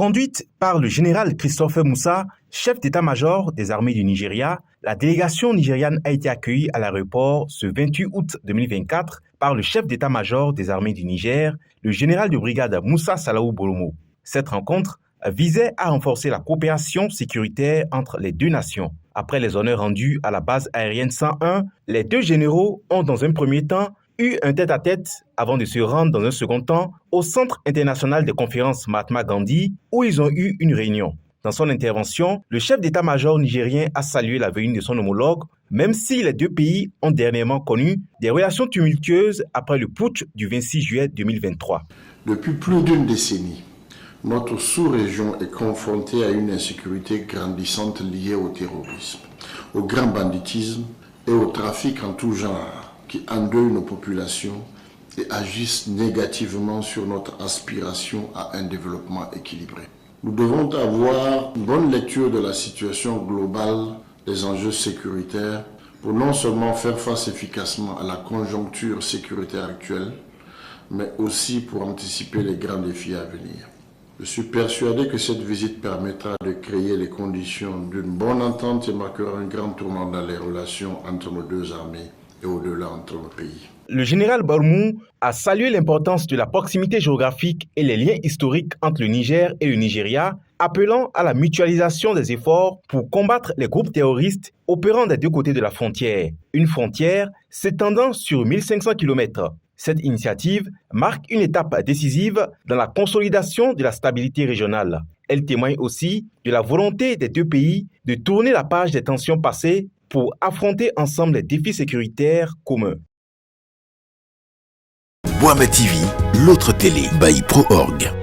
Conduite par le général Christopher Moussa, chef d'état-major des armées du Nigeria, la délégation nigériane a été accueillie à l'aéroport ce 28 août 2024 par le chef d'état-major des armées du Niger, le général de brigade Moussa Salawu Bolomo. Cette rencontre visait à renforcer la coopération sécuritaire entre les deux nations. Après les honneurs rendus à la base aérienne 101, les deux généraux ont dans un premier temps eu un tête-à-tête avant de se rendre dans un second temps au Centre international des conférences Mahatma Gandhi où ils ont eu une réunion. Dans son intervention, le chef d'état-major nigérien a salué la venue de son homologue, même si les deux pays ont dernièrement connu des relations tumultueuses après le putsch du 26 juillet 2023. Depuis plus d'une décennie, notre sous-région est confrontée à une insécurité grandissante liée au terrorisme, au grand banditisme et au trafic en tout genre qui endeuillent nos populations et agissent négativement sur notre aspiration à un développement équilibré. Nous devons avoir une bonne lecture de la situation globale des enjeux sécuritaires pour non seulement faire face efficacement à la conjoncture sécuritaire actuelle, mais aussi pour anticiper les grands défis à venir. Je suis persuadé que cette visite permettra de créer les conditions d'une bonne entente et marquera un grand tournant dans les relations entre nos deux armées et au-delà entre nos pays. Le général Bolomo a salué l'importance de la proximité géographique et les liens historiques entre le Niger et le Nigeria, appelant à la mutualisation des efforts pour combattre les groupes terroristes opérant des deux côtés de la frontière. Une frontière s'étendant sur 1500 km. Cette initiative marque une étape décisive dans la consolidation de la stabilité régionale. Elle témoigne aussi de la volonté des deux pays de tourner la page des tensions passées pour affronter ensemble les défis sécuritaires communs. Boama TV, l'autre télé by Pro Org.